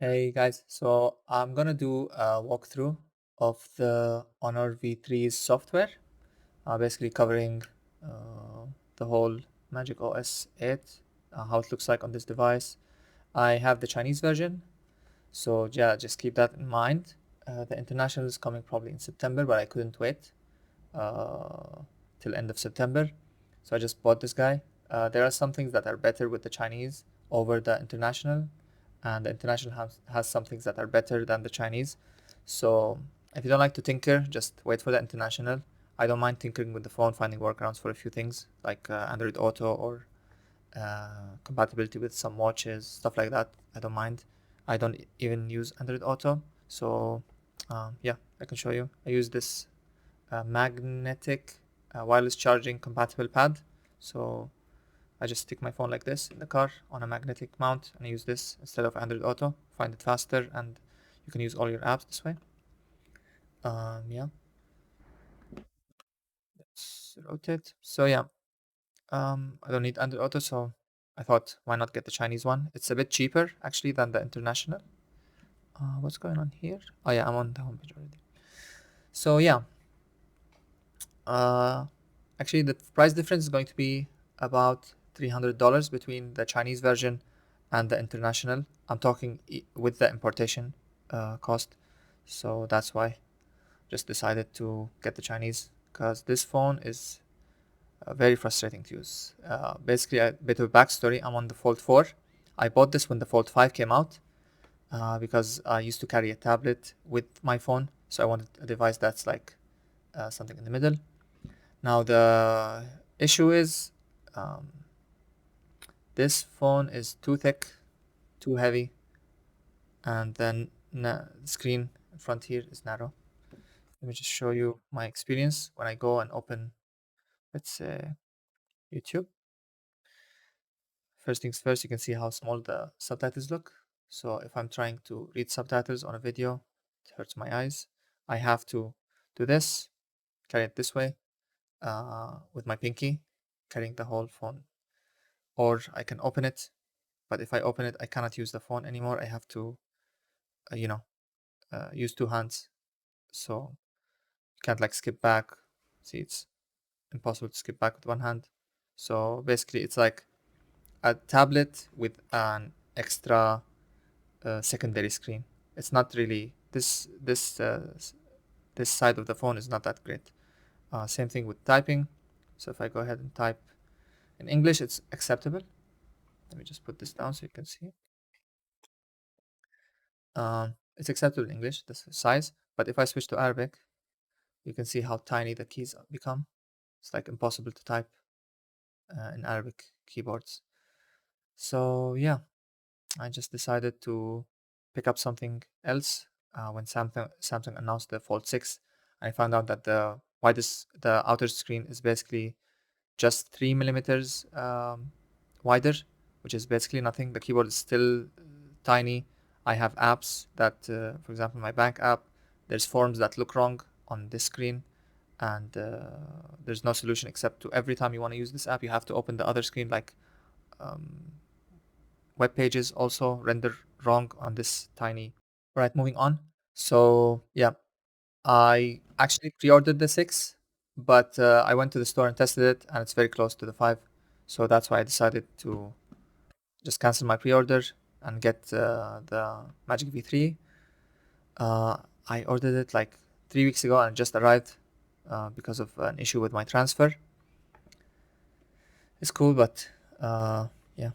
Hey guys, so I'm gonna do a walkthrough of the Honor V3's software, basically covering uh, the whole Magic OS 8, how it looks like on this device. I have the Chinese version, so yeah, just keep that in mind. The international is coming probably in September, but I couldn't wait uh, till end of September, so I just bought this guy. There are some things that are better with the Chinese over the international, and the international has some things that are better than the Chinese. So if you don't like to tinker, just wait for the international. I don't mind tinkering with the phone, finding workarounds for a few things like Android Auto or compatibility with some watches, stuff like that. I don't mind. I don't even use Android Auto, so yeah, I can show you. I use this magnetic wireless charging compatible pad. So I just stick my phone like this in the car on a magnetic mount and use this instead of Android Auto. Find it faster and you can use all your apps this way. Yeah, let's rotate. So yeah, I don't need Android Auto, so I thought why not get the Chinese one? It's a bit cheaper actually than the international. What's going on here? Oh yeah, I'm on the homepage already. So yeah, Uh, actually, the price difference is going to be about $300 between the Chinese version and the international. I'm talking with the importation cost, so that's why just decided to get the Chinese because this phone is very frustrating to use. Basically, a bit of backstory. I'm on the Fold 4. I bought this when the Fold 5 came out because I used to carry a tablet with my phone, so I wanted a device that's like something in the middle. Now the issue is um, this phone is too thick, too heavy, and then the screen in front here is narrow. Let me just show you my experience when I go and open, let's say, YouTube. First things first, you can see how small the subtitles look. So if I'm trying to read subtitles on a video, it hurts my eyes. I have to do this, carry it this way with my pinky, carrying the whole phone. Or I can open it, but if I open it, I cannot use the phone anymore. I have to, uh, you know, use two hands. So you can't like skip back. See, it's impossible to skip back with one hand. So basically, it's like a tablet with an extra secondary screen. It's not really this side of the phone is not that great. Same thing with typing. So if I go ahead and type in English, it's acceptable. Let me just put this down so you can see. It's acceptable in English, this size. But if I switch to Arabic, you can see how tiny the keys become. It's like impossible to type in Arabic keyboards. So yeah, I just decided to pick up something else when Samsung announced the Fold 6. I found out that the outer screen is basically just 3 millimeters wider, which is basically nothing. The keyboard is still tiny. I have apps that, for example, my bank app, there's forms that look wrong on this screen, and there's no solution except to every time you want to use this app, you have to open the other screen. Like um, web pages also render wrong on this tiny. Right, moving on. So yeah, I actually pre-ordered the 6, but I went to the store and tested it, and it's very close to the 5. So that's why I decided to just cancel my pre-order and get the Magic V3. Uh, I ordered it like 3 weeks ago and it just arrived because of an issue with my transfer. It's cool, but yeah,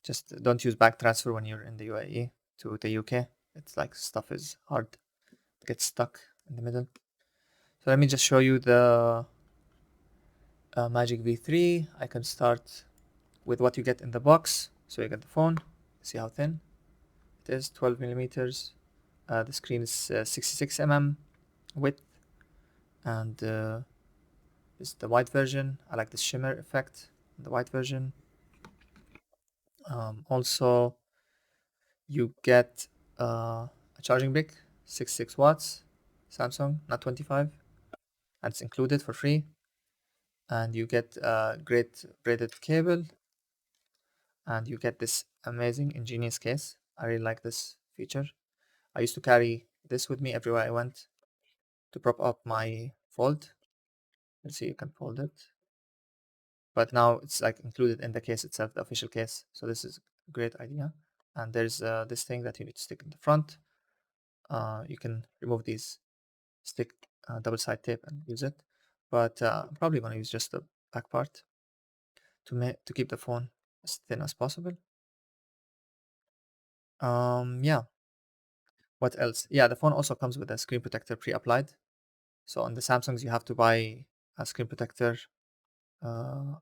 just don't use back transfer when you're in the UAE to the UK. It's like stuff is hard, gets stuck in the middle. So let me just show you the Magic V3. I can start with what you get in the box. So you get the phone. See how thin it is, 12 millimeters. The screen is 66 mm width, and this is the white version. I like the shimmer effect in the white version. Also, you get a charging brick, 66 watts, Samsung, not 25, and it's included for free. And you get a great braided cable, and you get this amazing ingenious case. I really like this feature. I used to carry this with me everywhere I went to prop up my fold. Let's see, you can fold it. But now it's like included in the case itself, the official case. So this is a great idea. And there's this thing that you need to stick in the front. You can remove these, stick double side tape and use it. But I'm probably going to use just the back part to keep the phone as thin as possible. Yeah. What else? Yeah, the phone also comes with a screen protector pre-applied. So on the Samsungs, you have to buy a screen protector uh,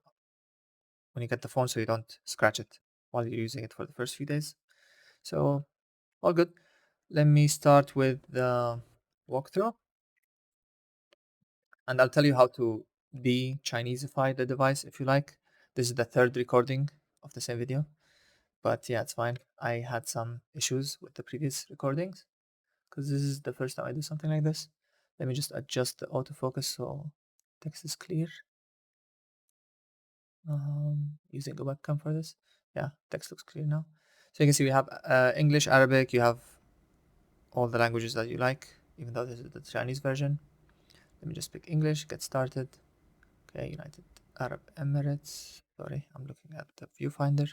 when you get the phone so you don't scratch it while you're using it for the first few days. So all good. Let me start with the walkthrough, and I'll tell you how to de-Chineseify the device if you like. This is the third recording of the same video, but yeah, it's fine. I had some issues with the previous recordings because this is the first time I do something like this. Let me just adjust the autofocus so text is clear. Using a webcam for this. Yeah, text looks clear now. So you can see we have English, Arabic, you have all the languages that you like, even though this is the Chinese version. Let me just pick English, get started. Okay, United Arab Emirates. Sorry, I'm looking at the viewfinder.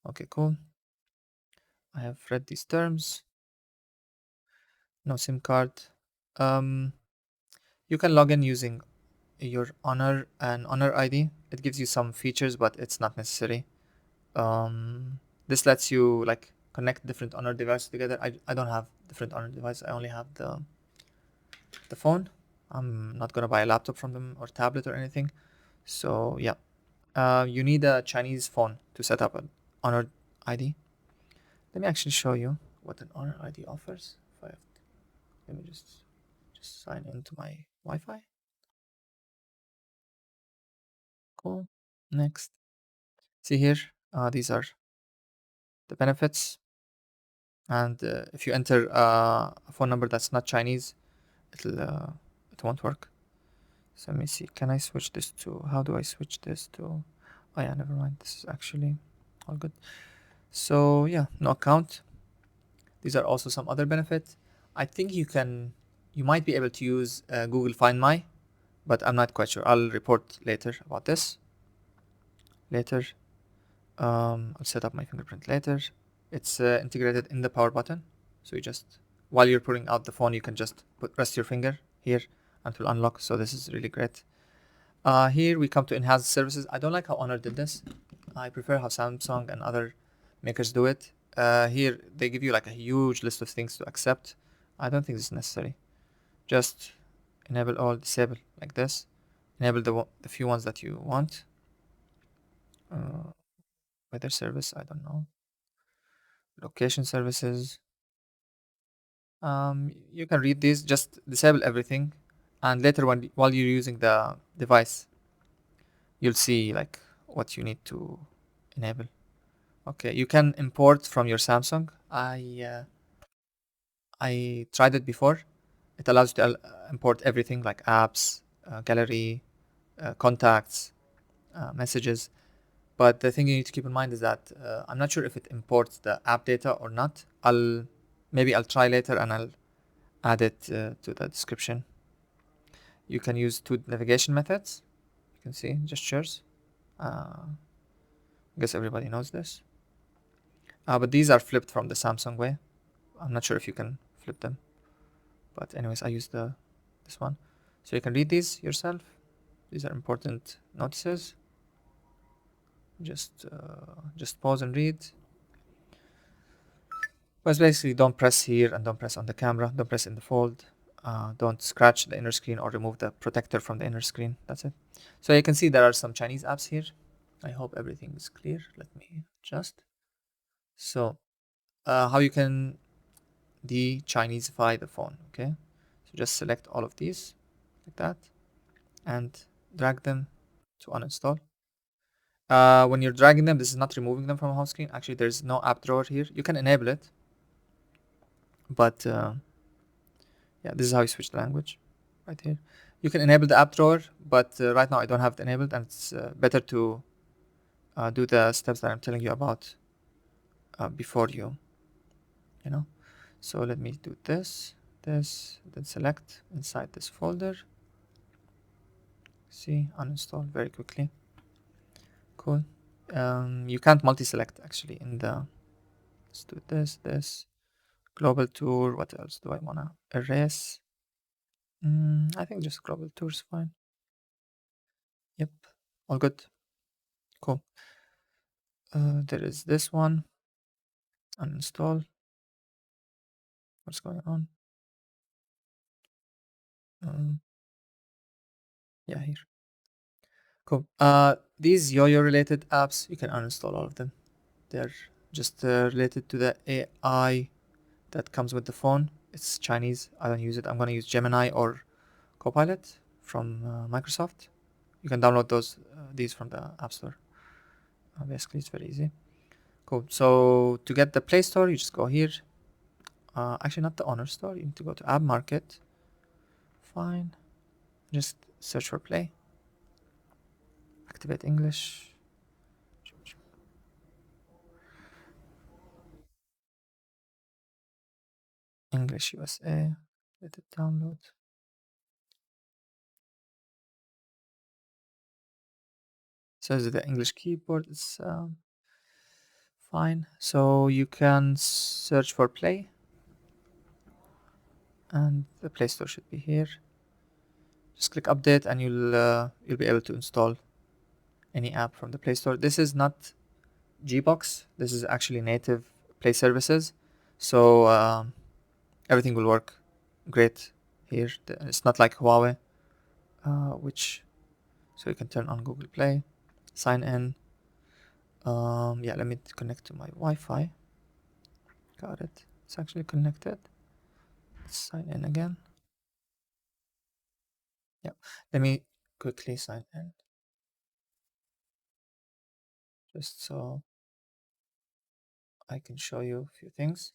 Okay, cool. I have read these terms. No SIM card. You can log in using your Honor and Honor ID. It gives you some features, but it's not necessary. This lets you like connect different Honor devices together. I don't have different Honor devices. I only have the phone. I'm not gonna buy a laptop from them or tablet or anything. So yeah, you need a Chinese phone to set up an Honor ID. Let me actually show you what an Honor ID offers. Let me just sign into my Wi-Fi. Cool. Next. See here, these are the benefits. And if you enter a phone number that's not Chinese, it won't work. So let me see. Can I switch this to? How do I switch this to? Oh yeah, never mind. This is actually all good. So yeah, no account. These are also some other benefits. I think you might be able to use Google Find My, but I'm not quite sure. I'll report later about this. Later, I'll set up my fingerprint later. It's integrated in the power button, so you just while you're pulling out the phone, you can just rest your finger here and it will unlock. So this is really great. Here we come to enhanced services. I don't like how Honor did this. I prefer how Samsung and other makers do it. Here they give you like a huge list of things to accept. I don't think this is necessary. Just enable all, disable like this. Enable the few ones that you want. Weather service, I don't know. Location services. You can read these. Just disable everything, and later while you're using the device, you'll see like what you need to enable. Okay, you can import from your Samsung. I tried it before. It allows you to import everything like apps, gallery, contacts, messages. But the thing you need to keep in mind is that I'm not sure if it imports the app data or not. Maybe I'll try later and I'll add it to the description. You can use two navigation methods. You can see gestures. I guess everybody knows this. But these are flipped from the Samsung way. I'm not sure if you can flip them. But anyways, I use this one. So you can read these yourself. These are important notices. Just pause and read. But basically, don't press here and don't press on the camera. Don't press in the fold. Don't scratch the inner screen or remove the protector from the inner screen. That's it. So you can see there are some Chinese apps here. I hope everything is clear. Let me adjust. So how you can de-Chineseify the phone, okay? So just select all of these like that and drag them to uninstall. When you're dragging them, this is not removing them from home screen. Actually, there's no app drawer here. You can enable it, but yeah, this is how you switch the language right here. You can enable the app drawer, but right now I don't have it enabled, and it's better to do the steps that I'm telling you about before you you know. So let me do this, then select inside this folder. See, uninstall very quickly. Cool. You can't multi-select actually in the. Let's do this global tour. What else do I wanna erase? I think just global tour is fine. Yep, all good. Cool. There is this one. Uninstall. What's going on? Yeah, here. Cool. These yo-yo related apps, you can uninstall all of them. They're just related to the AI that comes with the phone. It's Chinese. I don't use it. I'm gonna use Gemini or Copilot from Microsoft. You can download these from the App Store. Basically, it's very easy. Cool. So to get the Play Store, you just go here. Actually, not the Honor Store. You need to go to App Market. Fine. Just search for Play. Activate English. English USA. Let it download. Says the English keyboard is fine. So you can search for Play, and the Play Store should be here. Just click Update, and you'll be able to install any app from the Play Store. This is not Gbox. This is actually native Play services, so everything will work great here. It's not like Huawei, which so you can turn on Google Play, sign in. Yeah, let me connect to my Wi-Fi. Got it. It's actually connected. Let's sign in again. Yeah, let me quickly sign in just so I can show you a few things.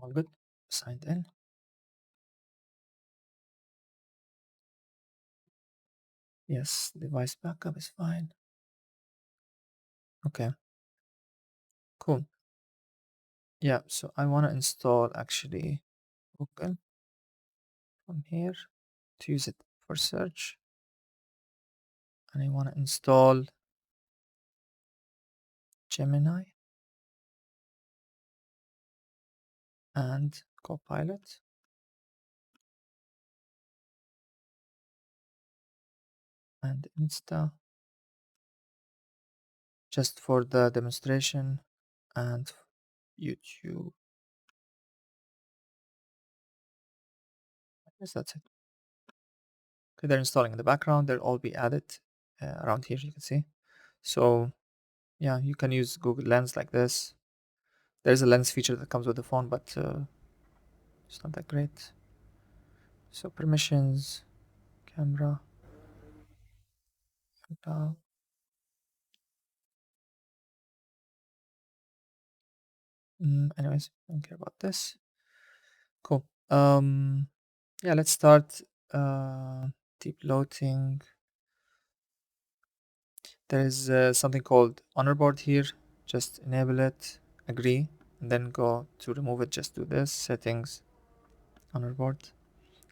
All good. Signed in. Yes, device backup is fine. Okay, cool. Yeah, so I want to install actually Google from here to use it for search. And I want to install Gemini and Copilot. And Insta just for the demonstration, and YouTube. I guess that's it. Okay, they're installing in the background. They'll all be added around here, you can see. So yeah, you can use Google Lens like this. There's a lens feature that comes with the phone, but it's not that great. So permissions, camera, uh, anyways, I don't care about this. Cool. Yeah, let's start deep loading. There is something called honor board here. Just enable it, agree, and then go to remove it. Just do this settings, honor board.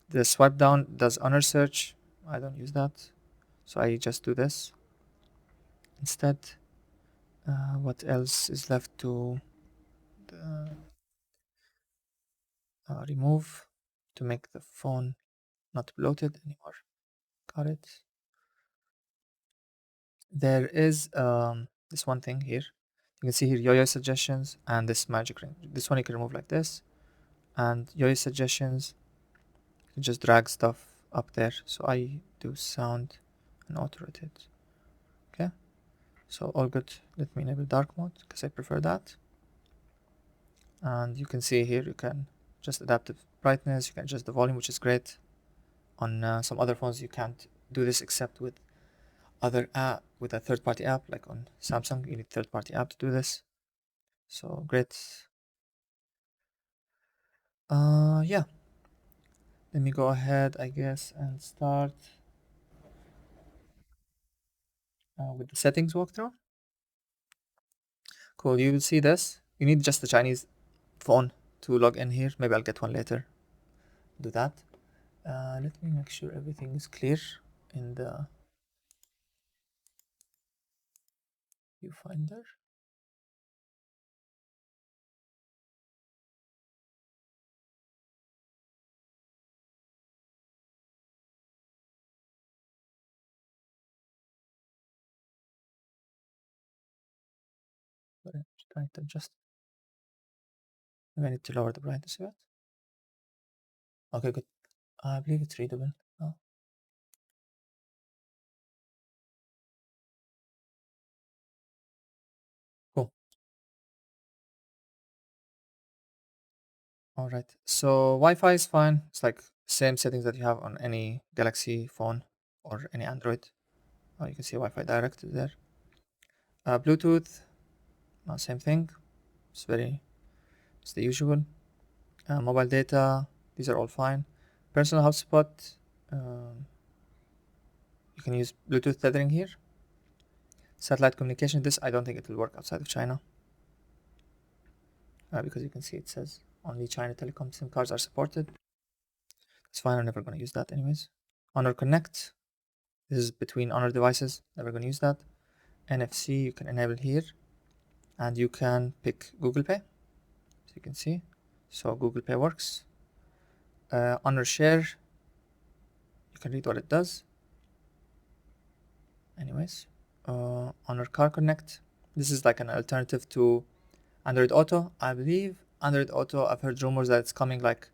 The swipe down does honor search. I don't use that, so I just do this instead. What else is left to remove to make the phone not bloated anymore? Got it. There is this one thing here. You can see here yo-yo suggestions and this magic ring. This one you can remove like this, and yo-yo suggestions, you just drag stuff up there. So I do sound and auto rotate. Okay, so all good. Let me enable dark mode because I prefer that. And you can see here you can just adaptive brightness, you can adjust the volume, which is great. On some other phones you can't do this except with other app, with a third-party app, like on Samsung you need third-party app to do this. So great. Yeah, let me go ahead, I guess, and start with the settings walkthrough. Cool, you will see this. You need just the Chinese phone to log in here. Maybe I'll get one later. Do that. Let me make sure everything is clear in the viewfinder. But I'm trying to adjust. Maybe I need to lower the brightness a bit. Okay, good. I believe it's readable. Oh, cool. All right. So Wi-Fi is fine. It's like same settings that you have on any Galaxy phone or any Android. Oh, you can see Wi-Fi direct there. Bluetooth, same thing. It's it's the usual. Mobile data, these are all fine. Personal hotspot, um, you can use Bluetooth tethering here. Satellite communication, this I don't think it will work outside of China, because you can see it says only China Telecom SIM cards are supported. It's fine, I'm never going to use that anyways. Honor Connect, this is between Honor devices, never going to use that. NFC you can enable here, and you can pick Google Pay, so you can see. So Google Pay works. Honor Share, you can read what it does. Anyways, Honor Car Connect, this is like an alternative to Android Auto. I believe Android Auto, I've heard rumors that it's coming like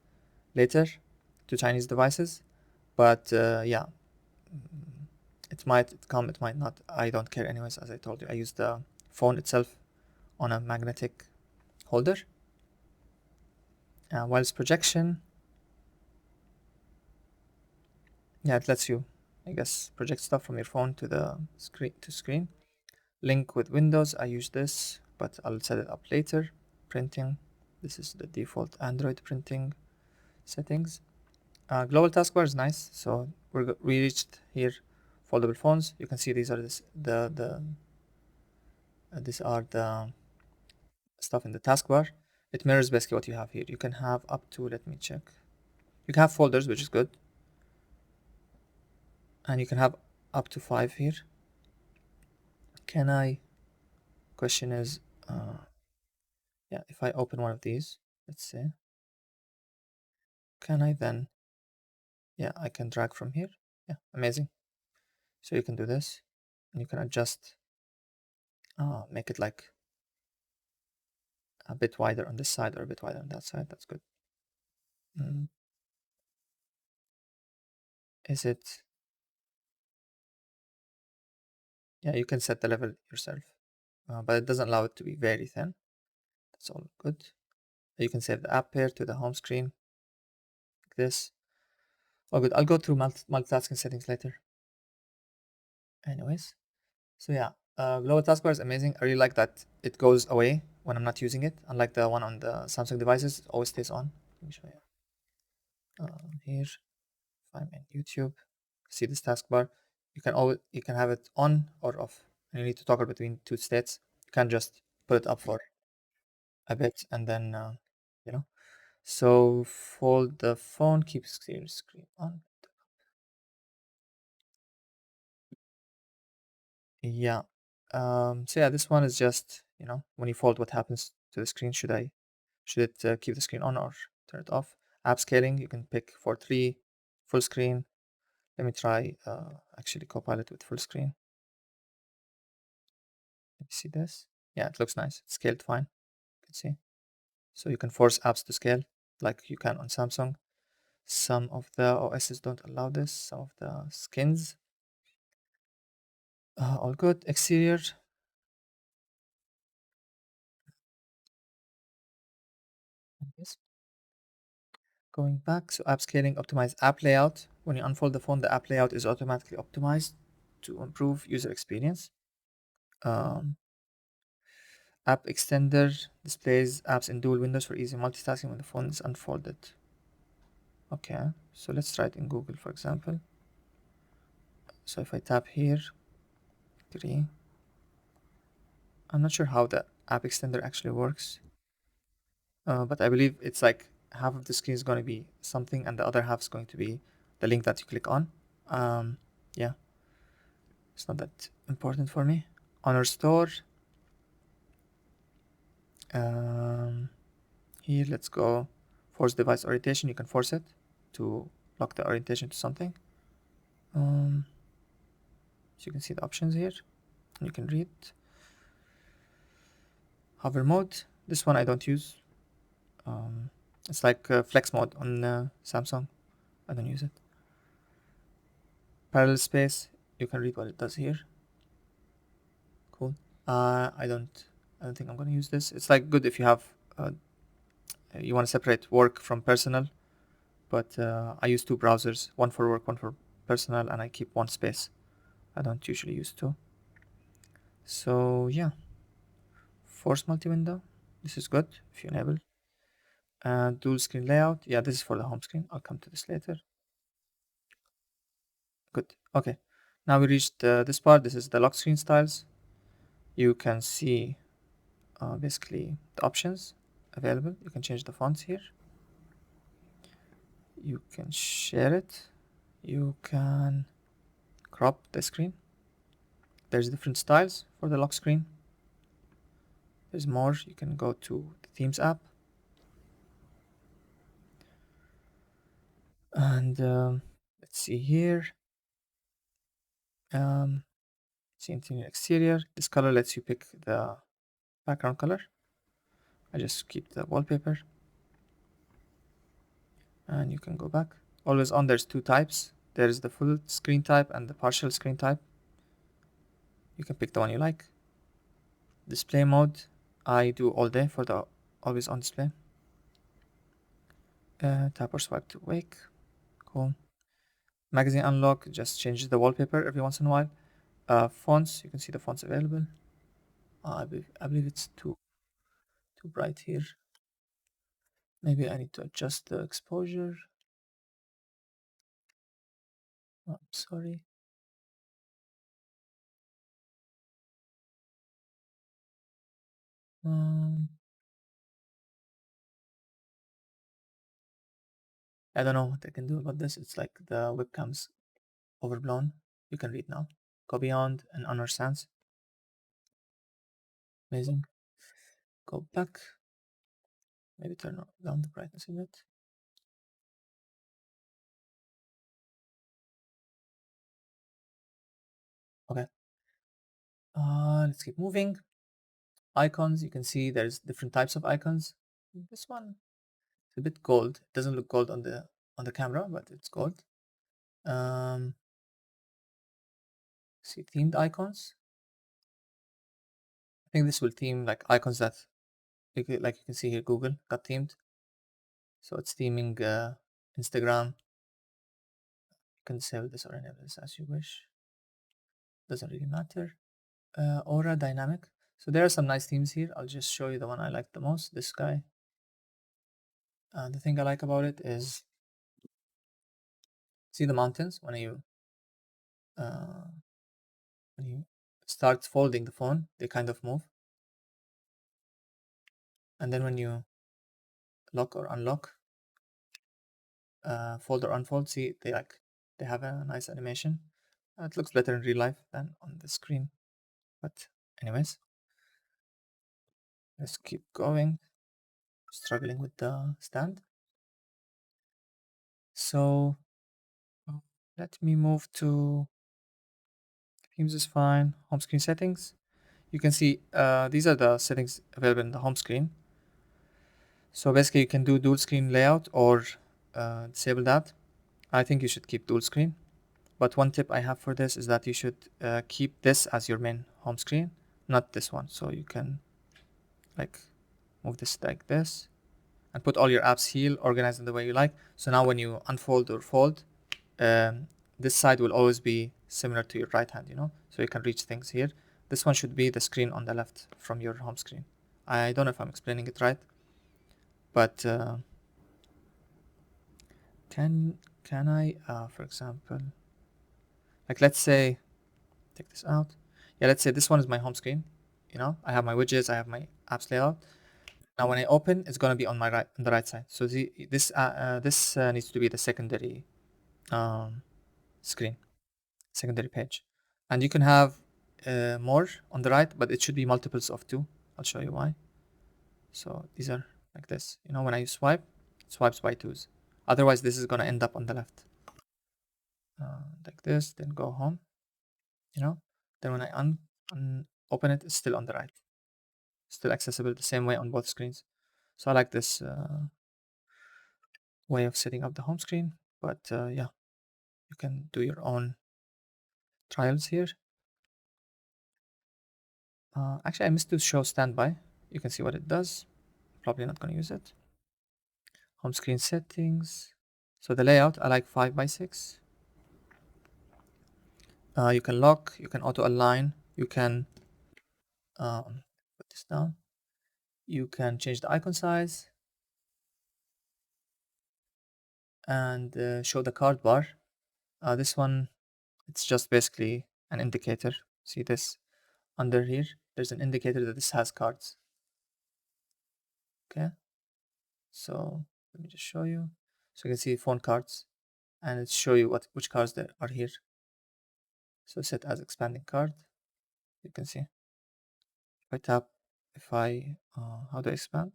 later to Chinese devices, but yeah, it might come, it might not. I don't care anyways. As I told you, I use the phone itself on a magnetic holder. Wireless projection, yeah, it lets you, I guess, project stuff from your phone to the screen. Link with Windows, I use this, but I'll set it up later. Printing, this is the default Android printing settings. Global taskbar is nice. So we reached here foldable phones. You can see these are these are the stuff in the taskbar. It mirrors basically what you have here. You can have up to, let me check. You can have folders, which is good, and you can have up to 5 here. Can I? Question is, yeah, if I open one of these, let's say, can I then? Yeah, I can drag from here. Yeah, amazing. So you can do this, and you can adjust, make it like a bit wider on this side or a bit wider on that side. That's good. Mm, is it? Yeah, you can set the level yourself, but it doesn't allow it to be very thin. That's all good. You can save the app pair to the home screen like this. Oh, good. I'll go through multitasking settings later. Anyways, so yeah, global taskbar is amazing. I really like that it goes away when I'm not using it, unlike the one on the Samsung devices. It always stays on. Let me show you. Here, if I'm in YouTube, see this taskbar. You can have it on or off, and you need to toggle between two states. You can't just put it up for a bit and then you know. So fold the phone, keep screen on. Yeah. So yeah, this one is just, when you fold, what happens to the screen? Should it keep the screen on or turn it off? App scaling, you can pick for 3, full screen. Let me try actually Copilot with full screen. Let me see this. Yeah, it looks nice. It's scaled fine. You can see. So you can force apps to scale like you can on Samsung. Some of the OSs don't allow this. Some of the skins. All good. Exterior. Yes. Going back, so app scaling, optimize app layout. When you unfold the phone, the app layout is automatically optimized to improve user experience. Um, App extender displays apps in dual windows for easy multitasking when the phone is unfolded. Okay, so let's try it in Google, for example. So if I tap here, agree. I'm not sure how the app extender actually works, but I believe it's like half of the screen is going to be something and the other half is going to be the link that you click on. Um, yeah, it's not that important for me. On our store, um, here, let's go force device orientation. You can force it to lock the orientation to something. So you can see the options here. You can read hover mode. This one I don't use. Um, it's like flex mode on Samsung. I don't use it. Parallel space. You can read what it does here. Cool. I don't. I don't think I'm gonna use this. It's like good if you have. You want to separate work from personal. But I use two browsers, one for work, one for personal, and I keep one space. I don't usually use two. So yeah, force multi-window. This is good if you enable. Dual screen layout. Yeah, this is for the home screen. I'll come to this later. Good. Okay. Now we reached this part. This is the lock screen styles. You can see basically the options available. You can change the fonts here. You can share it. You can crop the screen. There's different styles for the lock screen. There's more. You can go to the themes app. And let's see here. See interior exterior. This color lets you pick the background color. I just keep the wallpaper. And you can go back. Always on, there's two types. There's the full screen type and the partial screen type. You can pick the one you like. Display mode, I do all day for the always on display. Tap or swipe to wake. Cool. Magazine unlock just changes the wallpaper every once in a while. Fonts, you can see the fonts available. I believe it's too bright here. Maybe I need to adjust the exposure. Oh, I'm sorry. Um, I don't know what I can do about this. It's like the webcam's overblown. You can read now. Go beyond and understands. Amazing. Go back. Maybe turn down the brightness a bit. Okay. Let's keep moving. Icons. You can see there's different types of icons. This one is a bit gold. It doesn't look gold on the camera, but it's gold. See themed icons. I think this will theme like icons that like you can see here. Google got themed, so it's theming Instagram. You can disable this or enable this as you wish. Doesn't really matter. Aura dynamic. So there are some nice themes here. I'll just show you the one I like the most. This guy. The thing I like about it is see the mountains uh, when you start folding the phone, they kind of move, and then when you lock or unlock, fold or unfold, see they have a nice animation. It looks better in real life than on the screen. But anyways, let's keep going. Struggling with the stand. So let me move to themes is fine. Home screen settings. You can see these are the settings available in the home screen. So basically, you can do dual screen layout or disable that. I think you should keep dual screen. But one tip I have for this is that you should keep this as your main home screen, not this one. So you can like move this like this and put all your apps here, organize them the way you like. So now when you unfold or fold, this side will always be similar to your right hand, so you can reach things here. This one should be the screen on the left from your home screen. I don't know if I'm explaining it right, but can I, for example, like let's say, take this out. Yeah, let's say this one is my home screen. I have my widgets, I have my apps layout. Now when I open, it's gonna be on my right, on the right side. So this needs to be the secondary um, screen, secondary page, and you can have more on the right, but it should be multiples of two. I'll show you why. So these are like this. When I swipe, it swipes by twos. Otherwise, this is gonna end up on the left, like this. Then go home. Then when I open it, it's still on the right, still accessible the same way on both screens. So I like this way of setting up the home screen. But yeah, you can do your own trials here. Actually, I missed to show standby. You can see what it does. Probably not going to use it. Home screen settings. So the layout, I like 5 by 6. You can lock, you can auto align, you can put this down. You can change the icon size and show the card bar. This one, it's just basically an indicator. See this under here? There's an indicator that this has cards. Okay, so let me just show you. So you can see phone cards, and it show you which cards there are here. So set as expanding card. You can see. If I tap, how do I expand?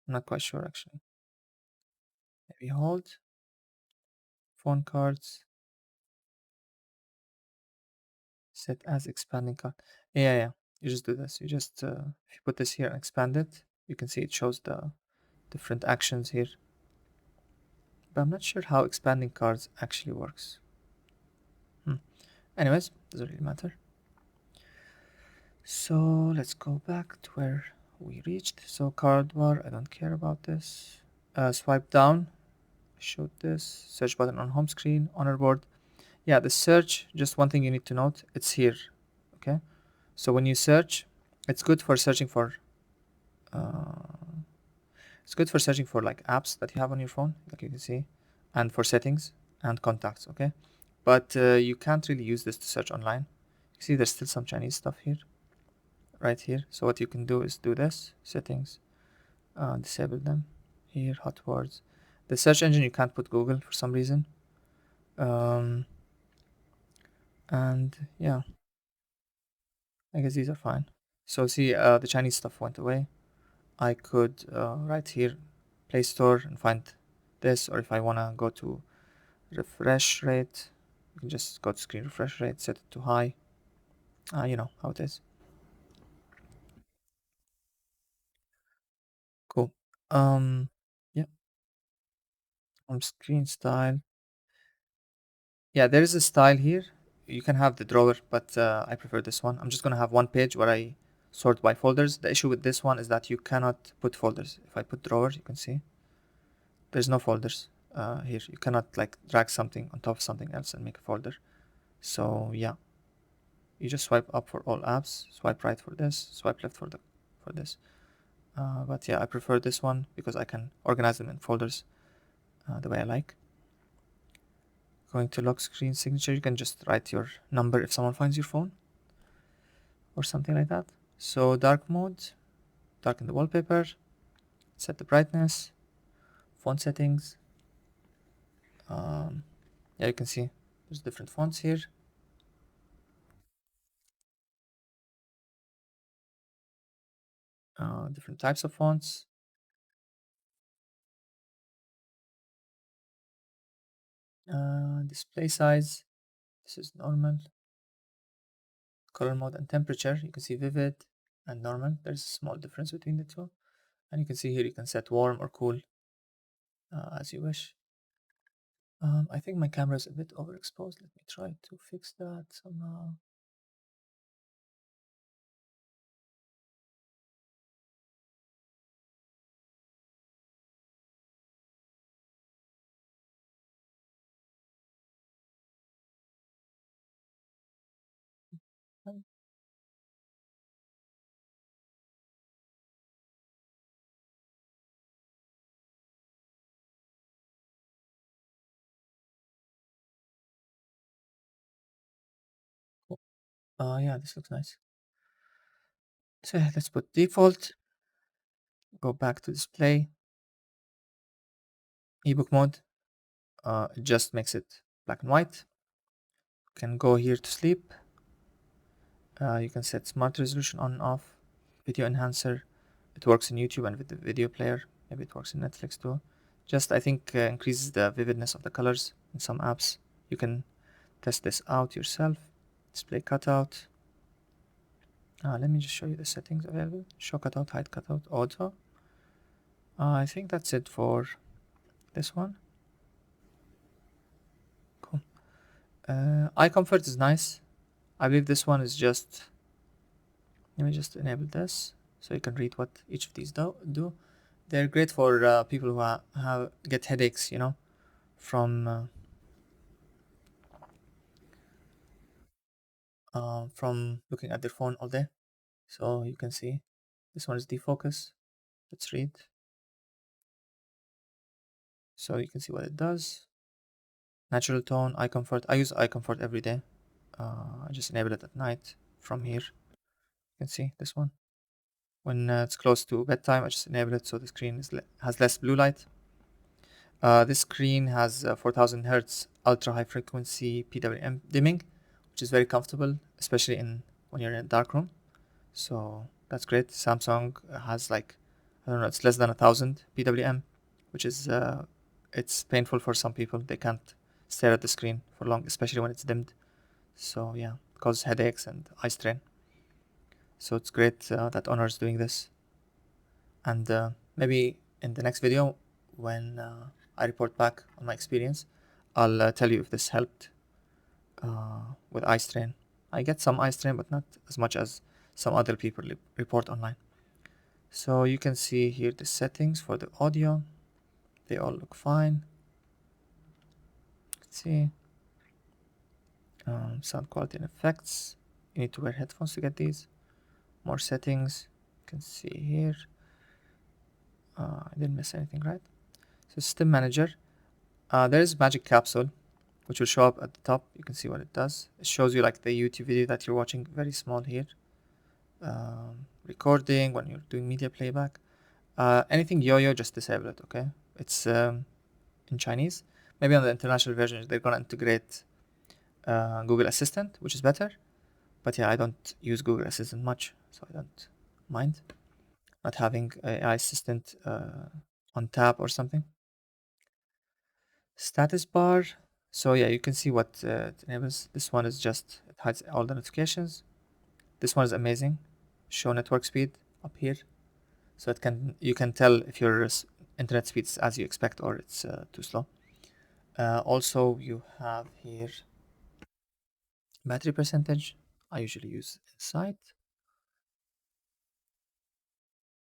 I'm not quite sure actually. Maybe hold, phone cards, set as expanding card. Yeah. You just do this. You just, if you put this here and expand it, you can see it shows the different actions here. But I'm not sure how expanding cards actually works. Anyways, doesn't really matter. So let's go back to where we reached. So card bar, I don't care about this. Swipe down, showed this. Search button on home screen, honor board. Yeah, the search, just one thing you need to note, it's here. Okay. So when you search, it's good for searching for like apps that you have on your phone, like you can see, and for settings and contacts. Okay. But you can't really use this to search online. You see, there's still some Chinese stuff here, right here. So what you can do is do this, settings, disable them. Here, hot words. The search engine, you can't put Google for some reason. And yeah, I guess these are fine. So see, the Chinese stuff went away. I could right here, Play Store, and find this, or if I wanna go to refresh rate, you can just go to screen refresh rate, set it to high. You know how it is. Cool. Yeah, on screen style. Yeah, there is a style here. You can have the drawer, but I prefer this one. I'm just gonna have one page where I sort by folders. The issue with this one is that you cannot put folders. If I put drawer, you can see there's no folders here. You cannot like drag something on top of something else and make a folder. So yeah, you just swipe up for all apps, swipe right for this, swipe left for this. But yeah, I prefer this one because I can organize them in folders the way I like. Going to lock screen signature, you can just write your number if someone finds your phone or something like that. So dark mode, darken the wallpaper, set the brightness, font settings. Yeah, you can see there's different fonts here. Different types of fonts. Display size, this is normal. Color mode and temperature, you can see vivid and normal. There's a small difference between the two. And you can see here you can set warm or cool as you wish. I think my camera is a bit overexposed. Let me try to fix that somehow. Yeah, this looks nice. So yeah, let's put default, go back to display, ebook mode. It just makes it black and white. Can go here to sleep. You can set smart resolution on and off, video enhancer. It works in YouTube and with the video player. Maybe it works in Netflix too. Just I think increases the vividness of the colors in some apps. You can test this out yourself. Display cutout. Let me just show you the settings available. Show cutout, hide cutout, auto. I think that's it for this one. Cool. Eye comfort is nice. I believe this one is just. Let me just enable this so you can read what each of these do. They're great for people who have get headaches, from looking at their phone all day. So you can see this one is defocus. Let's read. So you can see what it does. Natural tone, eye comfort. I use eye comfort every day. I just enable it at night from here. You can see this one. When it's close to bedtime, I just enable it so the screen has less blue light. This screen has 4000 hertz ultra high frequency PWM dimming, which is very comfortable, especially when you're in a dark room. So that's great. Samsung has like, I don't know, it's less than 1000 PWM, which is it's painful for some people. They can't stare at the screen for long, especially when it's dimmed. So yeah, it causes headaches and eye strain. So it's great that Honor is doing this. And maybe in the next video, when I report back on my experience, I'll tell you if this helped with eye strain. I get some eye strain, but not as much as some other people report online. So you can see here the settings for the audio. They all look fine. Let's see. Sound quality and effects. You need to wear headphones to get these. More settings. You can see here. I didn't miss anything, right? So system manager. There is magic capsule, which will show up at the top. You can see what it does. It shows you like the YouTube video that you're watching, very small here. Recording when you're doing media playback. Anything yo-yo, just disable it, okay? It's in Chinese. Maybe on the international version, they're gonna integrate Google Assistant, which is better. But yeah, I don't use Google Assistant much, so I don't mind not having AI assistant on tap or something. Status bar. So yeah, you can see what it enables. This one is just, it hides all the notifications. This one is amazing. Show network speed up here. So you can tell if your internet speed is as you expect or it's too slow. Also, you have here battery percentage. I usually use Insight.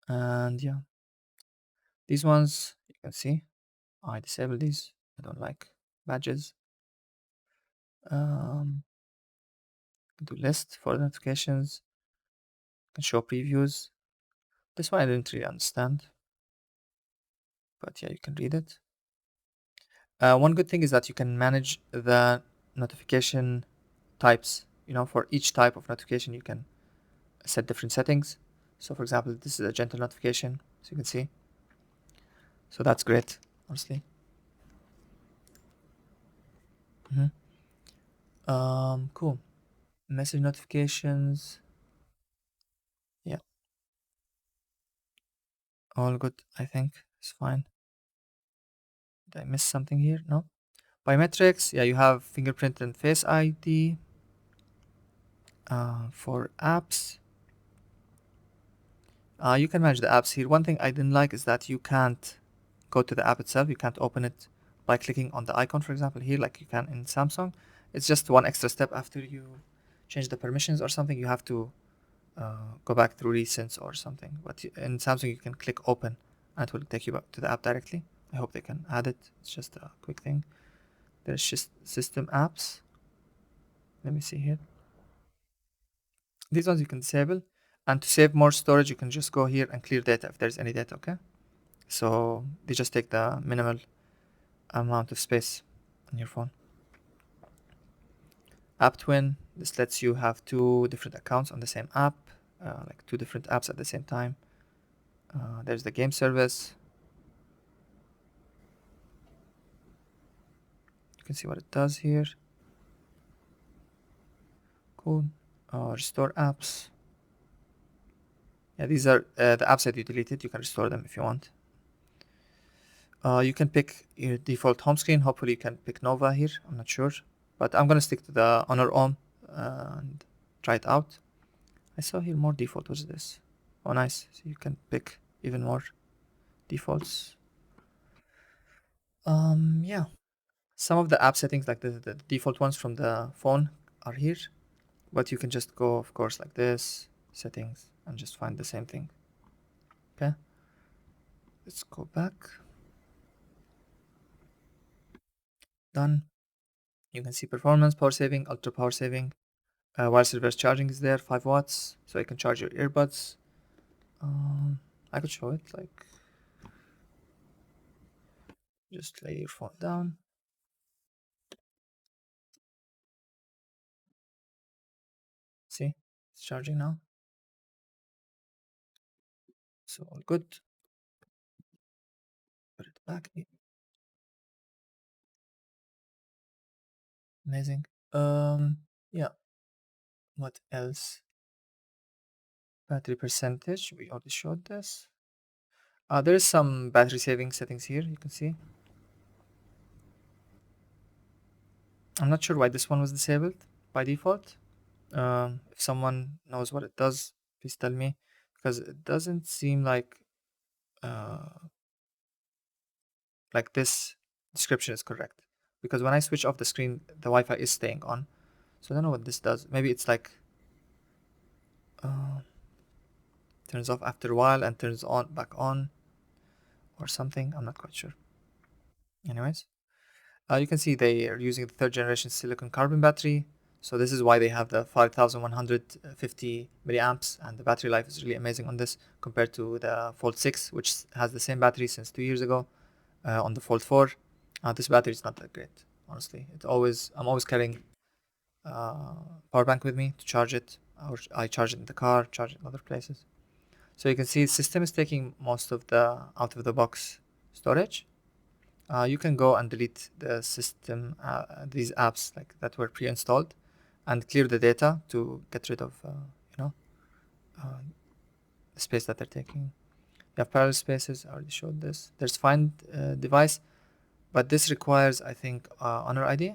And yeah, these ones you can see I disable these. I don't like badges. Do list for the notifications. Can show previews. This one I didn't really understand, but yeah, you can read it. One good thing is that you can manage the notification types. For each type of notification, you can set different settings. So, for example, this is a gentle notification, so you can see. So that's great, honestly. Cool. Message notifications. Yeah, all good. I think it's fine. Did I miss something here? No. Biometrics. Yeah, you have fingerprint and face ID. For apps, you can manage the apps here. One thing I didn't like is that you can't go to the app itself. You can't open it by clicking on the icon, for example, here, like you can in Samsung. It's just one extra step after you change the permissions or something. You have to go back through recents or something. But in Samsung, you can click open and it will take you back to the app directly. I hope they can add it. It's just a quick thing. There's just system apps. Let me see here. These ones you can disable. And to save more storage, you can just go here and clear data if there's any data, okay? So they just take the minimal amount of space on your phone. App Twin. This lets you have two different accounts on the same app, like two different apps at the same time. There's the game service. You can see what it does here. Cool. Restore apps. Yeah, these are the apps that you deleted. You can restore them if you want. You can pick your default home screen. Hopefully you can pick Nova here. I'm not sure. But I'm gonna stick to the Honor ROM and try it out. I saw here more default. What's this? Oh, nice. So you can pick even more defaults. Yeah. Some of the app settings, like the default ones from the phone, are here. But you can just go, of course, like this, settings, and just find the same thing. Okay. Let's go back. Done. You can see performance, power saving, ultra power saving. Wireless reverse charging is there, 5 watts, so you can charge your earbuds. I could show it, like, just lay your phone down. See, it's charging now. So all good. Put it back. Amazing. Yeah. What else? Battery percentage. We already showed this. There is some battery saving settings here. You can see. I'm not sure why this one was disabled by default. If someone knows what it does, please tell me, because it doesn't seem uh, like this description is correct. Because when I switch off the screen, the Wi-Fi is staying on. So I don't know what this does. Maybe it's like uh, turns off after a while and turns on back on or something. I'm not quite sure. Anyways, you can see they are using the third generation silicon carbon battery. So this is why they have the 5150 milliamps, and the battery life is really amazing on this compared to the Fold 6, which has the same battery since 2 years ago. On the Fold 4, this battery is not that great, honestly. I'm always carrying power bank with me to charge it, or I charge it in the car, charge it in other places. So you can see the system is taking most of the out of the box storage. You can go and delete the system, these apps like that were pre-installed, and clear the data to get rid of uh, the space that they're taking. You have parallel spaces. I already showed this. There's find device, but this requires, I think, Honor ID.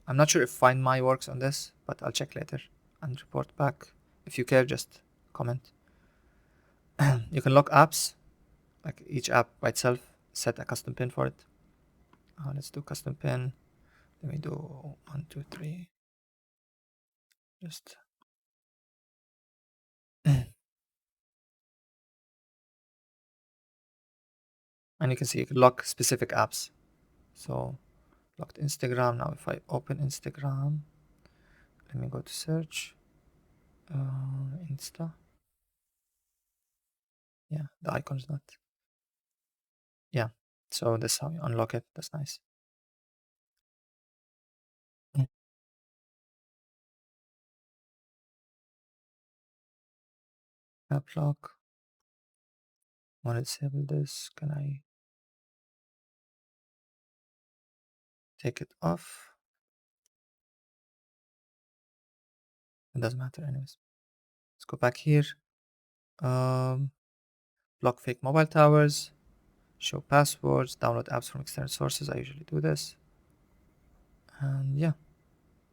I'm not sure if Find My works on this, but I'll check later and report back. If you care, just comment. You can lock apps, like each app by itself, set a custom pin for it. Let's do custom pin. Let me do 1, 2, 3. Just and you can see you can lock specific apps. So locked Instagram. Now if I open Instagram, let me go to search. Insta. Yeah, the icon's not. Yeah. So that's how you unlock it. That's nice. App lock. Want to disable this? Can I take it off? It doesn't matter anyways. Let's go back here. Um, block fake mobile towers. Show passwords. Download apps from external sources. I usually do this. And yeah,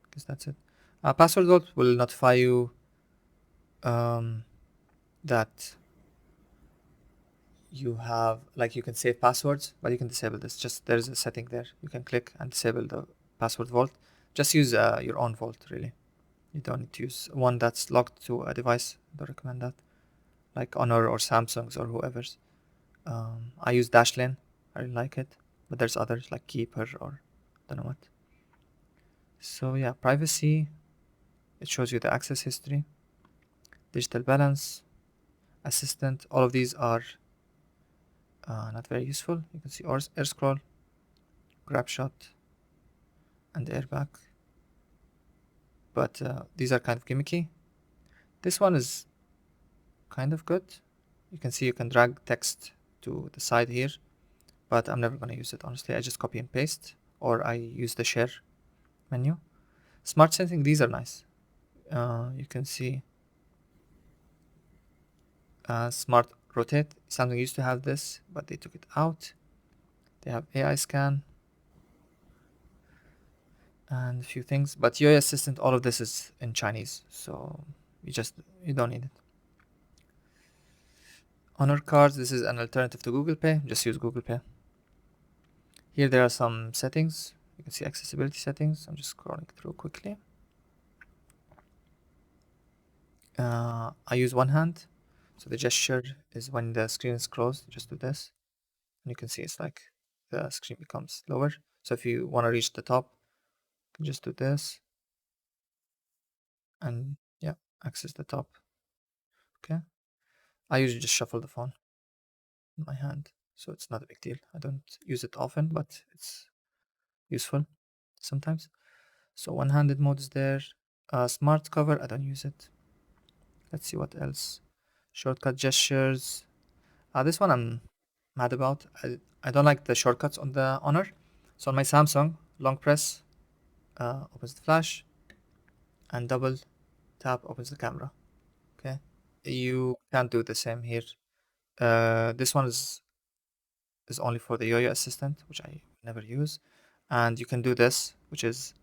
I guess that's it. Password vault will notify you that you have, like, you can save passwords, but you can disable this. Just there's a setting there. You can click and disable the password vault. Just use your own vault, really. You don't need to use one that's locked to a device. I don't recommend that. Like Honor or Samsung's or whoever's. I use Dashlane. I really like it. But there's others like Keeper or don't know what. So yeah, privacy. It shows you the access history. Digital balance. Assistant. All of these are not very useful. You can see air scroll, grab shot, and airbag. but these are kind of gimmicky. This one is kind of good. You can see you can drag text to the side here, but I'm never gonna use it honestly. I just copy and paste, or I use the share menu. Smart setting, these are nice. You can see smart rotate. Samsung used to have this, but they took it out. They have AI scan and a few things, but UI assistant, all of this is in Chinese, so you don't need it. Honor cards, this is an alternative to Google Pay. Just use Google Pay. Here there are some settings. You can see accessibility settings. I'm just scrolling through quickly. I use one hand, so the gesture is when the screen is closed, just do this, and you can see it's like the screen becomes lower. So if you want to reach the top, you can just do this, and yeah, access the top. Okay. I usually just shuffle the phone in my hand, so it's not a big deal. I don't use it often, but it's useful sometimes. So one-handed mode is there. Smart cover, I don't use it. Let's see what else. Shortcut gestures. This one I'm mad about. I don't like the shortcuts on the Honor. So on my Samsung, long press opens the flash, and double tap opens the camera. Okay, you can't do the same here. This one is only for the Yo-Yo assistant, which I never use, and you can do this, which is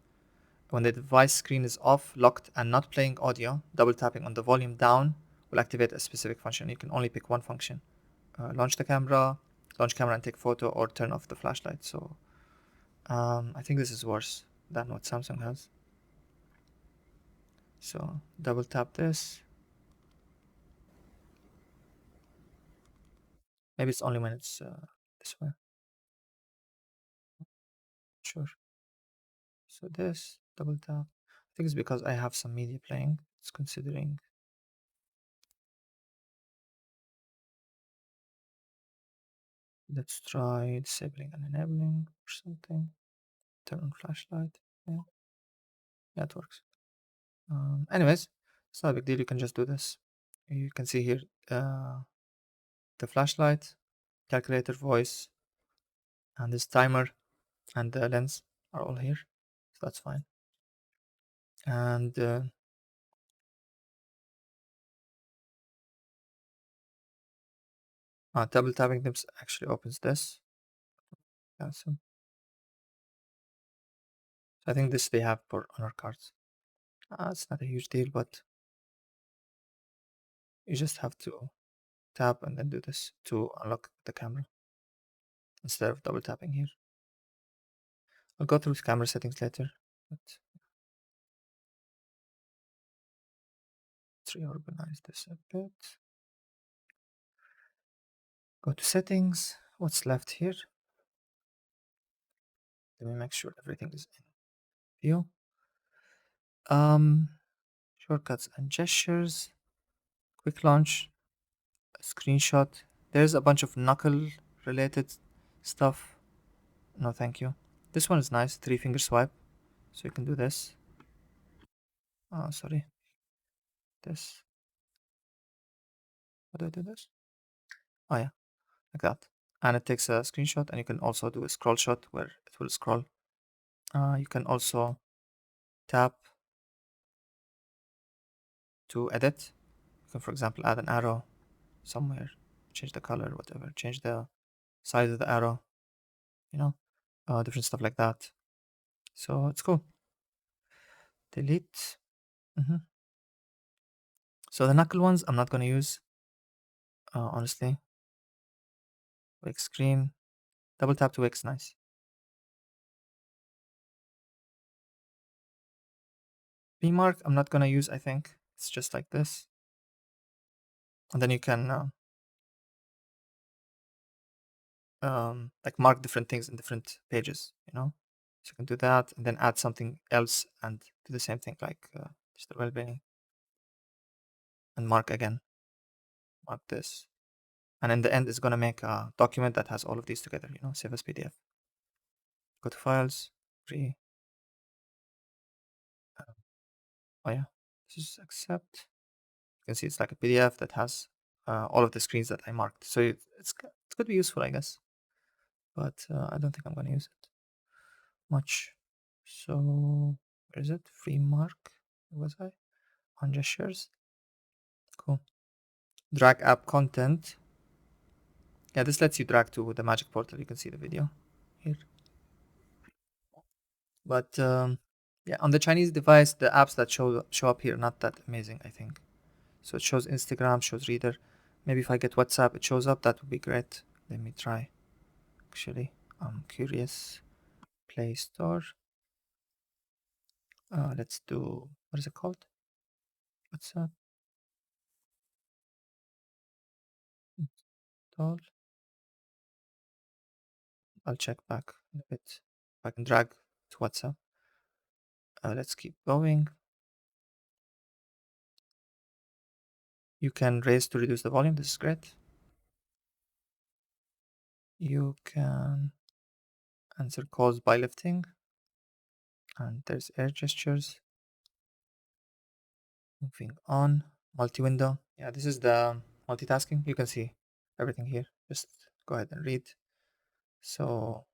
when the device screen is off, locked, and not playing audio. Double tapping on the volume down will activate a specific function. You can only pick one function. Launch camera and take photo, or turn off the flashlight. So I think this is worse than what Samsung has. So double tap this. Maybe it's only when it's this way. Sure. So this double tap. I think it's because I have some media playing. It's considering. Let's try disabling and enabling or something. Turn on flashlight. Yeah, yeah, it works. Anyways, it's not a big deal. You can just do this. You can see here the flashlight, calculator, voice, and this timer and the lens are all here. So that's fine. And double tapping them actually opens this. So I think this they have for honor cards. It's not a huge deal, but you just have to tap and then do this to unlock the camera instead of double tapping here. I'll go through camera settings later, but let's reorganize this a bit. Go to settings. What's left here? Let me make sure everything is in view. Shortcuts and gestures. Quick launch. Screenshot. There's a bunch of knuckle related stuff. No, thank you. This one is nice. 3-finger swipe. So you can do this. Oh, sorry. This. How do I do this? Oh, yeah. Like that. And it takes a screenshot, and you can also do a scroll shot where it will scroll. You can also tap to edit. You can, for example, add an arrow somewhere, change the color, whatever, change the size of the arrow, different stuff like that. So it's cool. Delete. So the knuckle ones I'm not going to use, honestly. Wake screen. Double tap to wake's nice. B mark I'm not going to use, I think. It's just like this. And then you can like mark different things in different pages, So you can do that and then add something else and do the same thing, like digital well-being, and mark again. Mark this. And in the end, it's going to make a document that has all of these together, save as PDF. Go to files, free. Oh yeah, this is accept. You can see it's like a PDF that has all of the screens that I marked. So it could be useful, I guess, but I don't think I'm going to use it much. So where is it? Free mark. Where was I? On gestures. Cool. Drag app content. Yeah, this lets you drag to the Magic Portal. You can see the video here. But yeah, on the Chinese device, the apps that show up here are not that amazing, I think. So it shows Instagram, shows Reader. Maybe if I get WhatsApp, it shows up. That would be great. Let me try. Actually, I'm curious. Play Store. Let's do, what is it called? WhatsApp. Install. I'll check back in a bit. If I can drag to WhatsApp. Let's keep going. You can raise to reduce the volume. This is great. You can answer calls by lifting. And there's air gestures. Moving on. Multi-window. Yeah, this is the multitasking. You can see everything here. Just go ahead and read. So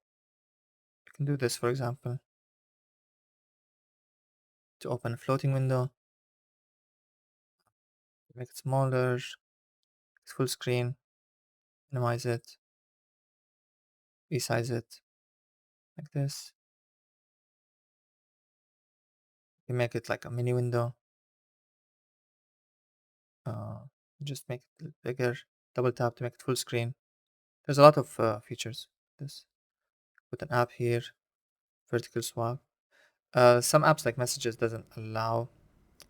you can do this, for example, to open a floating window, make it smaller, full screen, minimize it, resize it like this. You make it like a mini window. Uh, just make it a little bigger. Double tap to make it full screen. There's a lot of features. This put an app here, vertical swap. Some apps like Messages doesn't allow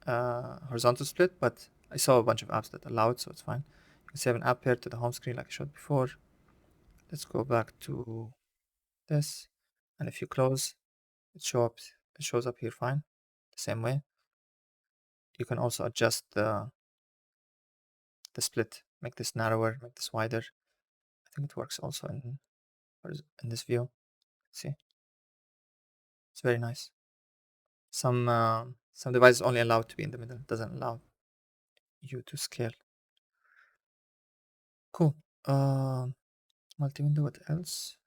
horizontal split, but I saw a bunch of apps that allow it, so it's fine. You can save an app pair to the home screen like I showed before. Let's go back to this, and if you close, it shows up here fine, the same way. You can also adjust the split, make this narrower, make this wider. I think it works also in this view. See, it's very nice. Some devices only allow it to be in the middle, doesn't allow you to scale. Cool. Multi-window, what else?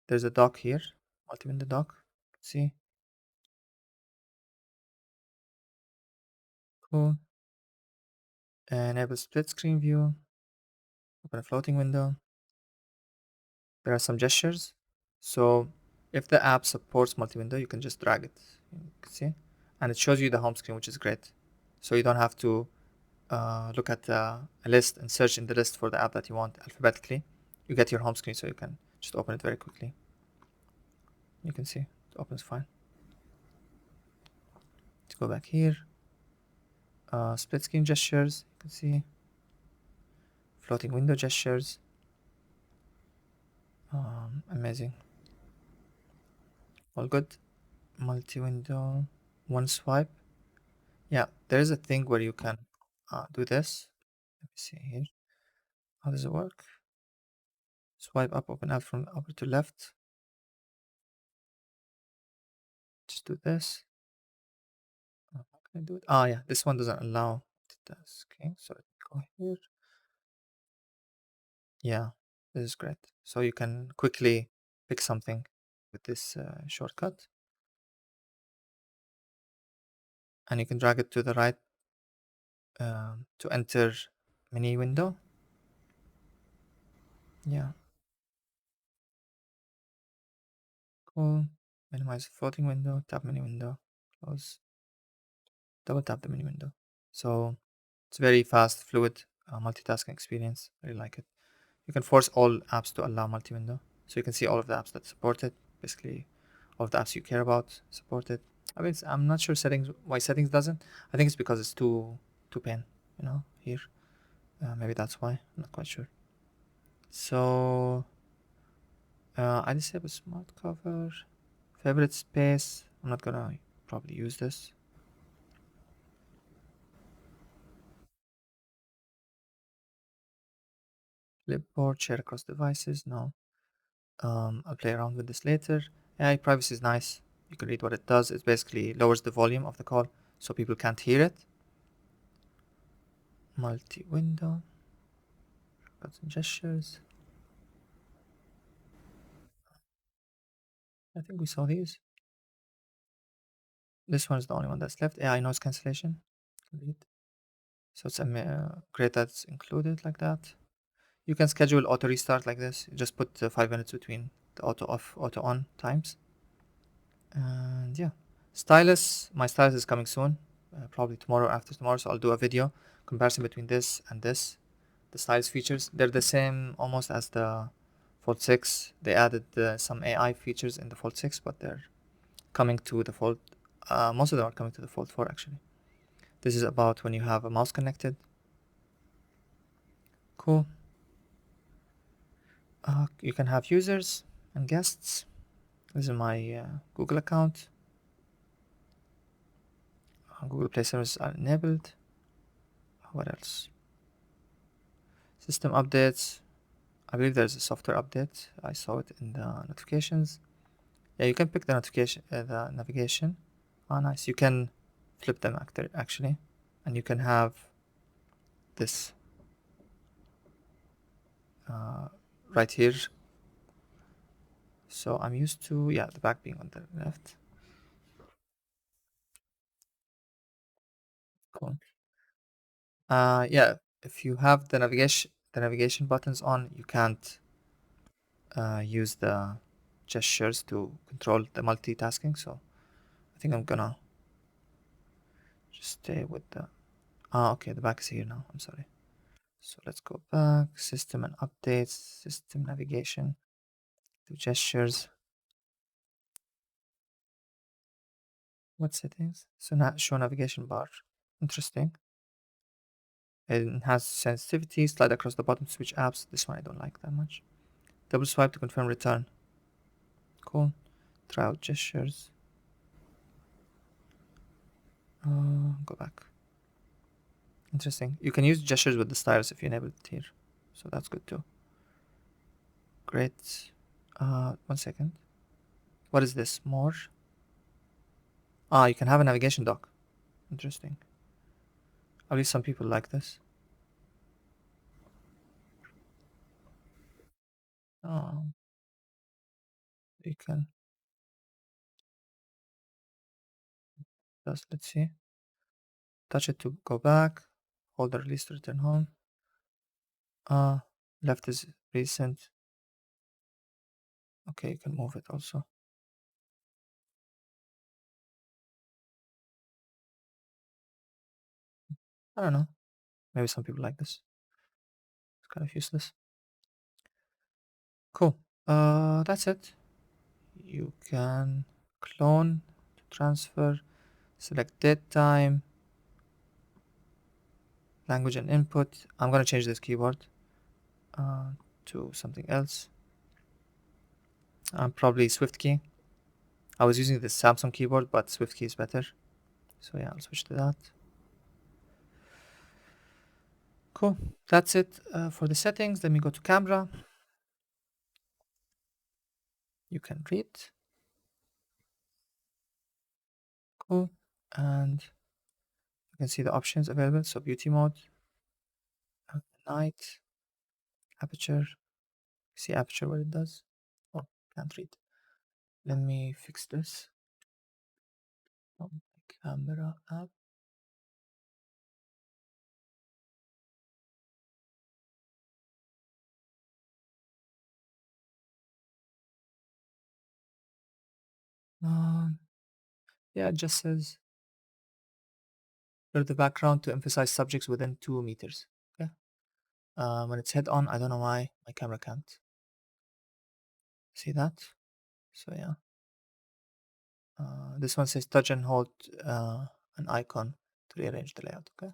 There's a dock here, multi-window dock. See, cool. Enable split screen view. Open a floating window. There are some gestures. So if the app supports multi-window, you can just drag it. You can see, and it shows you the home screen, which is great. So you don't have to look at a list and search in the list for the app that you want alphabetically. You get your home screen, so you can just open it very quickly. You can see it opens fine. Let's go back here. Split screen gestures. You can see floating window gestures. Amazing. All good. Multi-window. One swipe. Yeah, there is a thing where you can do this. Let me see here. How does it work? Swipe up, open app from upper to left. Just do this. How can I do it? Yeah, this one doesn't allow multitasking. So let me go here. Yeah, this is great. So you can quickly pick something with this shortcut, and you can drag it to the right to enter mini window. Yeah, cool. Minimize floating window, tap mini window, close, double tap the mini window. So it's very fast, fluid multitasking experience. I really like it. You can force all apps to allow multi-window, so you can see all of the apps that support it. Basically, all of the apps you care about support it. I mean, I'm not sure why settings doesn't. I think it's because it's too pain, here. Maybe that's why. I'm not quite sure. So I disable smart cover. Favorite space. I'm not gonna probably use this. Clipboard, share across devices. No. I'll play around with this later. AI privacy is nice. You can read what it does. It basically lowers the volume of the call, so people can't hear it. Multi-window, shortcuts and gestures. I think we saw these. This one is the only one that's left. AI noise cancellation. Delete. So it's great that it's included like that. You can schedule auto restart like this. You just put 5 minutes between the auto off, auto on times. And yeah, stylus. My stylus is coming soon, probably tomorrow or after tomorrow. So I'll do a video comparison between this and this. The stylus features, they're the same almost as the Fold 6. They added some AI features in the Fold 6, but they're coming to the Fold. Most of them are coming to the Fold 4 actually. This is about when you have a mouse connected. Cool. You can have users and guests. This is my Google account. Google Play services are enabled. What else? System updates. I believe there's a software update. I saw it in the notifications. Yeah, you can pick the navigation. Oh, nice. You can flip them actually, and you can have this right here. So I'm used to the back being on the left. Cool. Yeah, if you have the navigation buttons on, you can't use the gestures to control the multitasking. So I think I'm gonna just stay with the. Okay, the back is here now. I'm sorry. So let's go back. System and updates. System navigation. To gestures. What settings? So show navigation bar. Interesting. It has sensitivity. Slide across the bottom to switch apps. This one I don't like that much. Double swipe to confirm return. Cool. Try out gestures. Go back. Interesting. You can use gestures with the stylus if you enable it here. So that's good too. Great. 1 second. What is this? More? You can have a navigation dock. Interesting. At least some people like this. Oh, you can just, let's see. Touch it to go back. Hold the release to return home. Left is recent. Okay, you can move it also. I don't know. Maybe some people like this. It's kind of useless. Cool. That's it. You can clone to transfer, select date time, language and input. I'm gonna change this keyboard to something else. Probably Swift key. I was using the Samsung keyboard, but Swift key is better. So yeah, I'll switch to that. Cool. That's it for the settings. Let me go to camera. You can read. Cool. And you can see the options available. So beauty mode, night, aperture. See aperture what it does. Oh, can't read. Let me fix this. Oh, camera app. Um, yeah, it just says blur the background to emphasize subjects within 2 meters. Okay. When it's head on, I don't know why my camera can't see that. So yeah. This one says touch and hold an icon to rearrange the layout. Okay.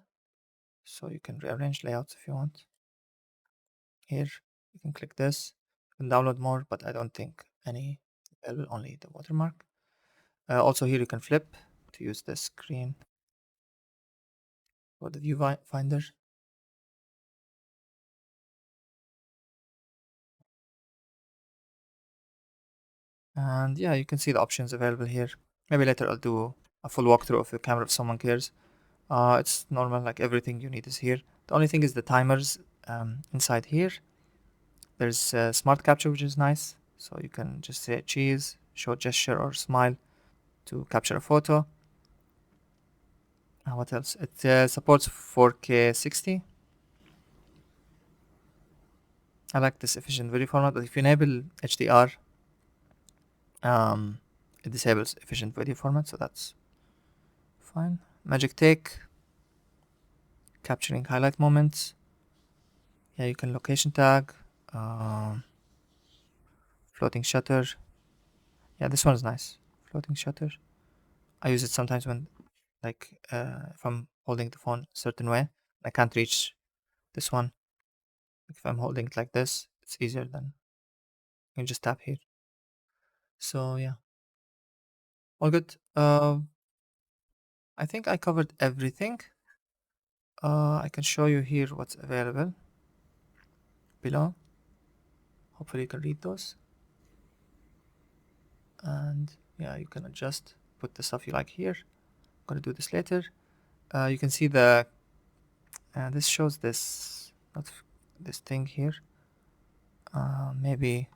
So you can rearrange layouts if you want. Here, you can click this. You can download more, but I don't think any available, only the watermark. Also here you can flip to use the screen for the viewfinder. And yeah, you can see the options available here. Maybe later I'll do a full walkthrough of the camera if someone cares. It's normal, like everything you need is here. The only thing is the timers inside here. There's smart capture, which is nice. So you can just say cheese, show gesture, or smile to capture a photo. What else? It supports 4K 60. I like this efficient video format, but if you enable HDR, it disables efficient video format, so that's fine. Magic Take, capturing highlight moments. Yeah, you can location tag, um, floating shutter. Yeah, this one is nice. Floating shutter. I use it sometimes when, like, if I'm holding the phone a certain way, I can't reach this one. If I'm holding it like this, it's easier than you can just tap here. So yeah, all good. I think I covered everything. I can show you here what's available below. Hopefully you can read those. And yeah, you can adjust, put the stuff you like here. I'm gonna do this later. You can see the this shows this not this thing here. Maybe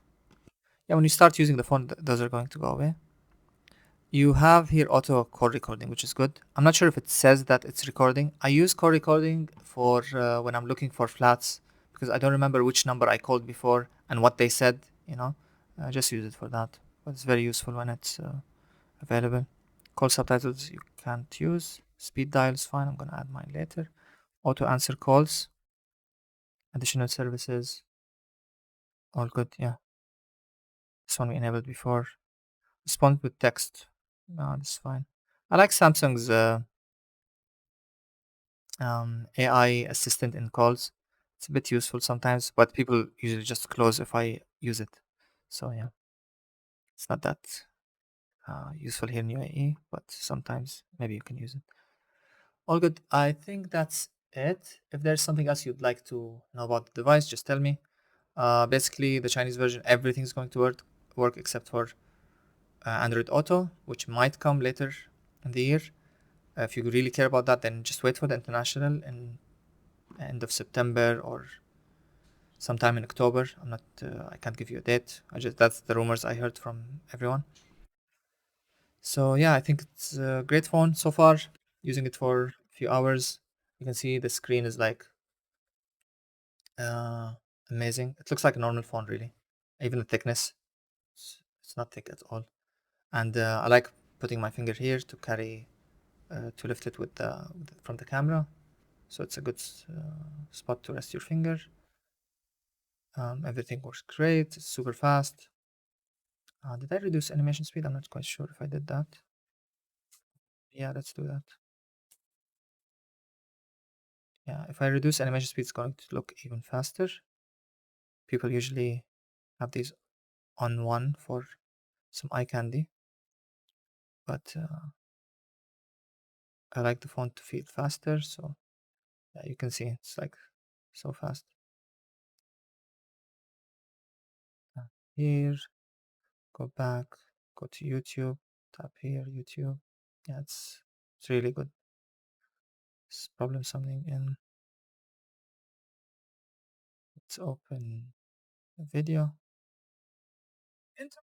yeah, when you start using the phone, those are going to go away. You have here auto call recording, which is good. I'm not sure if it says that it's recording. I use call recording for when I'm looking for flats because I don't remember which number I called before and what they said. I just use it for that. But it's very useful when it's available. Call subtitles you can't use. Speed dial is fine. I'm gonna add mine later. Auto answer calls. Additional services. All good. Yeah, this one we enabled before. Respond with text. No, that's fine. I like Samsung's AI assistant in calls. It's a bit useful sometimes, but people usually just close if I use it. So yeah, it's not that useful here in UAE, but sometimes maybe you can use it. All good. I think that's it. If there's something else you'd like to know about the device, just tell me. Basically, the Chinese version, everything's going to work except for Android Auto, which might come later in the year. If you really care about that, then just wait for the international in end of September or sometime in October. I can't give you a date. That's the rumors I heard from everyone. So yeah, I think it's a great phone so far. Using it for a few hours, you can see the screen is like uh, amazing. It looks like a normal phone, really. Even the thickness, it's not thick at all. And I like putting my finger here to carry to lift it from the camera. So it's a good spot to rest your finger. Everything works great. It's super fast. Did I reduce animation speed? I'm not quite sure if I did that. Yeah, let's do that. Yeah, if I reduce animation speed, it's going to look even faster. People usually have these on one for some eye candy, but I like the phone to feel faster. So yeah, you can see it's like so fast. Here, go back, go to YouTube, tap here, YouTube. Yeah, it's really good. It's problem something in. Let's open a video. Intel,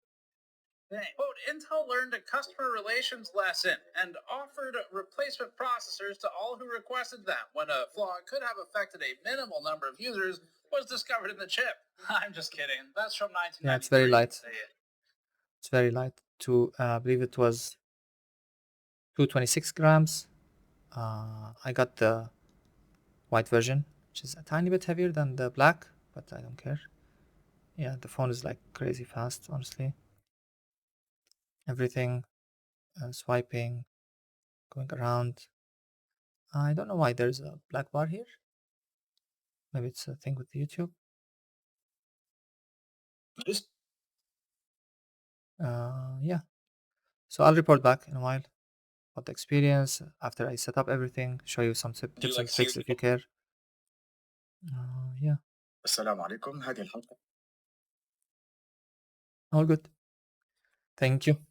quote, Intel learned a customer relations lesson and offered replacement processors to all who requested them when a flaw could have affected a minimal number of users was discovered in the chip. I'm just kidding. That's from 1993. Yeah, it's very light. It's very light. I believe it was 226 grams. I got the white version, which is a tiny bit heavier than the black, but I don't care. Yeah, the phone is like crazy fast, honestly. Everything, swiping, going around. I don't know why there's a black bar here. Maybe it's a thing with YouTube. Yeah. So I'll report back in a while about the experience after I set up everything, show you some tips and tricks if you care. Yeah. السلام عليكم. هذه الحلقة All good. Thank you.